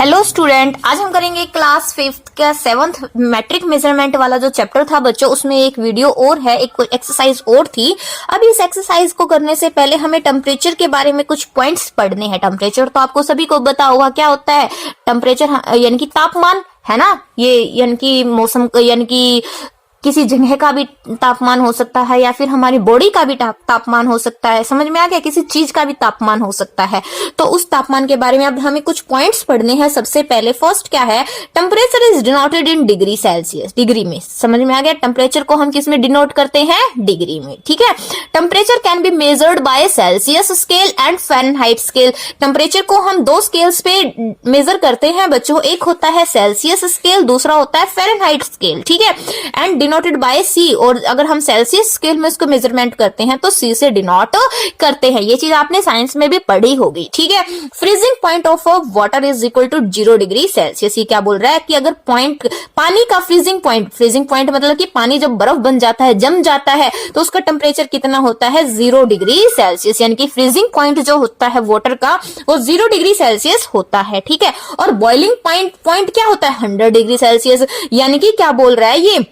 Hello student, आज हम करेंगे क्लास 5th का 7th मैट्रिक मेजरमेंट वाला जो चैप्टर था बच्चों, उसमें एक वीडियो और है, एक एक्सरसाइज और थी। अब इस एक्सरसाइज को करने से पहले हमें टेम्परेचर के बारे में कुछ पॉइंट्स पढ़ने हैं। टेम्परेचर तो आपको सभी को पता होगा क्या होता है। टेम्परेचर यानी कि तापमान है ना, ये यानी कि मौसम यानी कि किसी जगह का भी तापमान हो सकता है या फिर हमारी बॉडी का भी तापमान हो सकता है। समझ में आ गया? किसी चीज का भी तापमान हो सकता है। तो उस तापमान के बारे में अब हमें कुछ पॉइंट्स पढ़ने हैं। सबसे पहले फर्स्ट क्या है, temperature is denoted in degree Celsius. Degree में, समझ में आ गया? टेम्परेचर को हम किस में डिनोट करते हैं? डिग्री में। ठीक है। Temperature can be measured by Celsius scale and Fahrenheit scale. Temperature को हम दो स्केल्स पे मेजर करते हैं बच्चों, एक होता है सेल्सियस स्केल, दूसरा होता है फ़ारेनहाइट स्केल। ठीक है। एंड डिनोटेड बाय सी, और अगर हम सेल्सियस स्केल में इसको मेजरमेंट करते हैं तो सी से डिनोट करते हैं। ये चीज आपने साइंस में भी पढ़ी होगी। ठीक है। Freezing point of water is equal to 0 degree Celsius. ये क्या बोल रहा है कि अगर पॉइंट पानी का फ्रीजिंग पॉइंट मतलब कि पानी जब बर्फ बन जाता है, जम जाता है, तो उसका टेम्परेचर कितना होता है? 0 डिग्री सेल्सियस। यानी कि फ्रीजिंग पॉइंट जो होता है वाटर का वो 0 डिग्री सेल्सियस होता है। ठीक है। और बॉइलिंग पॉइंट क्या होता है? 100 डिग्री सेल्सियस। यानी कि क्या बोल रहा है ये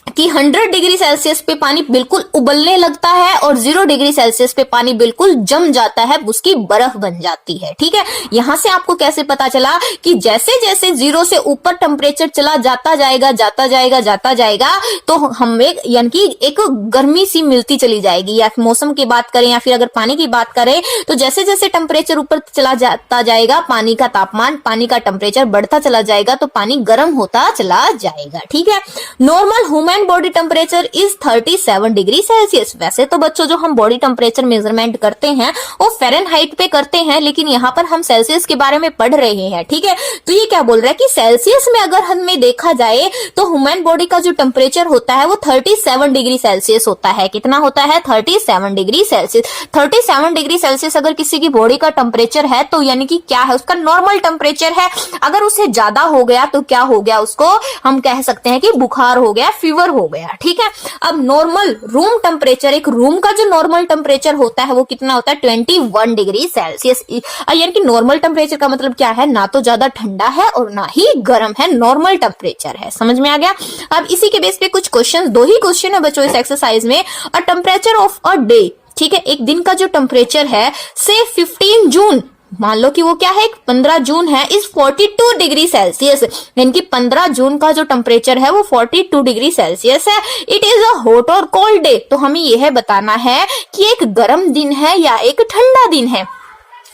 कि 100 डिग्री सेल्सियस पे पानी बिल्कुल उबलने लगता है और 0 डिग्री सेल्सियस पे पानी बिल्कुल जम जाता है, उसकी बर्फ बन जाती है। ठीक है। यहां से आपको कैसे पता चला कि जैसे जैसे 0 से ऊपर टेम्परेचर चला जाता जाएगा तो हमें यानी कि एक गर्मी सी मिलती चली जाएगी। या मौसम की बात करें या फिर अगर पानी की बात करें तो जैसे जैसे टेम्परेचर ऊपर चला जाता जाएगा, पानी का तापमान, पानी का टेम्परेचर बढ़ता चला जाएगा तो पानी गर्म होता चला जाएगा। ठीक है। Normal human body temperature is 37 degree Celsius. वैसे तो बच्चों जो हम बॉडी टेम्परेचर मेजरमेंट करते हैं वो फ़ारेनहाइट पे करते हैं, लेकिन यहाँ पर हम सेल्सियस के बारे में पढ़ रहे हैं। ठीक है। तो ये क्या बोल रहा है कि सेल्सियस में अगर हमें देखा जाए तो ह्यूमन बॉडी का जो टेम्परेचर होता है वो 37 डिग्री सेल्सियस होता है। कितना होता है? 37 डिग्री सेल्सियस। 37 डिग्री सेल्सियस अगर किसी की बॉडी का टेम्परेचर है तो यानी कि क्या है? उसका नॉर्मल टेम्परेचर है। अगर उसे ज्यादा हो गया तो क्या हो गया? उसको हम कह सकते हैं कि बुखार हो गया, फीवर हो गया। ठीक है। अब नॉर्मल रूम टेम्परेचर, एक रूम का जो नॉर्मल टेम्परेचर होता है वो कितना होता है? 21 डिग्री सेल्सियस। यानी कि नॉर्मल टेम्परेचर का मतलब क्या है? ना तो ज्यादा ठंडा है और ना ही गर्म है, नॉर्मल टेम्परेचर है। समझ में आ गया? अब इसी के बेस पे कुछ क्वेश्चन, दो ही क्वेश्चन है बच्चों इस एक्सरसाइज में। अ टेम्परेचर ऑफ अ डे, ठीक है, एक दिन का जो टेम्परेचर है से 15 जून, मान लो कि वो क्या है, 15 जून है, इस 42 डिग्री सेल्सियस। यानी कि 15 जून का जो टेम्परेचर है वो 42 डिग्री सेल्सियस है। इट इज अ हॉट और कोल्ड डे। तो हमें यह बताना है कि एक गर्म दिन है या एक ठंडा दिन है।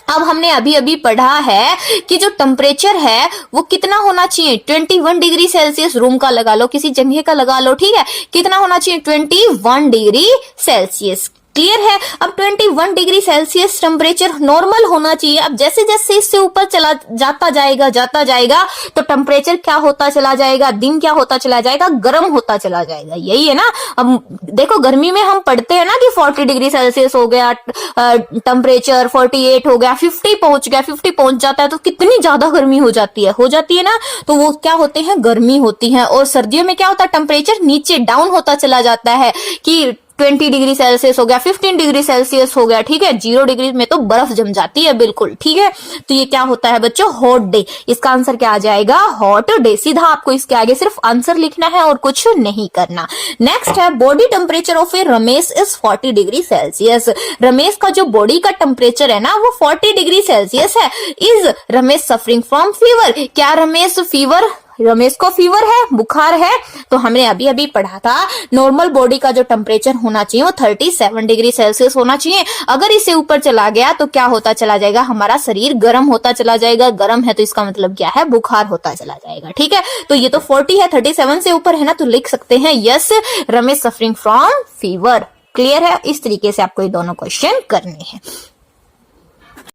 अब हमने अभी अभी पढ़ा है कि जो टेम्परेचर है वो कितना होना चाहिए? 21 डिग्री सेल्सियस। रूम का लगा लो, किसी जगह का लगा लो। ठीक है। कितना होना चाहिए? 21 डिग्री सेल्सियस। क्लियर है? अब 21 डिग्री सेल्सियस टेम्परेचर नॉर्मल होना चाहिए। अब जैसे जैसे इससे ऊपर चला जाता जाएगा तो टेम्परेचर क्या होता चला जाएगा? दिन क्या होता चला जाएगा? गर्म होता चला जाएगा। यही है ना। अब देखो गर्मी में हम पढ़ते हैं ना कि 40 डिग्री सेल्सियस हो गया टेम्परेचर, 48 हो गया, 50 पहुंच गया, 50 पहुंच जाता है तो कितनी ज्यादा गर्मी हो जाती है ना। तो वो क्या होते हैं? गर्मी होती है। और सर्दियों में क्या होता है? टेम्परेचर नीचे डाउन होता चला जाता है कि 20 डिग्री सेल्सियस हो गया, 15 डिग्री सेल्सियस हो गया। ठीक है। 0 डिग्री में तो बर्फ जम जाती है बिल्कुल। ठीक है। तो ये क्या होता है बच्चों? Hot day. इसका आंसर क्या आ जाएगा? Hot day. सीधा आपको इसके आगे सिर्फ आंसर लिखना है और कुछ नहीं करना। नेक्स्ट है, body temperature of A Ramesh is 40 degree Celsius. Ramesh का जो बॉडी का टेम्परेचर है ना वो 40 डिग्री सेल्सियस है। Is Ramesh suffering from fever? क्या रमेश को फीवर है, बुखार है? तो हमने अभी अभी पढ़ा था नॉर्मल बॉडी का जो टेम्परेचर होना चाहिए वो 37 डिग्री सेल्सियस होना चाहिए। अगर इससे ऊपर चला गया तो क्या होता चला जाएगा? हमारा शरीर गर्म होता चला जाएगा। गर्म है तो इसका मतलब क्या है? बुखार होता चला जाएगा। ठीक है। तो ये तो 40 है, 37 से ऊपर है ना, तो लिख सकते हैं yes, Ramesh suffering from fever. Clear है? इस तरीके से आपको ये दोनों क्वेश्चन करने हैं।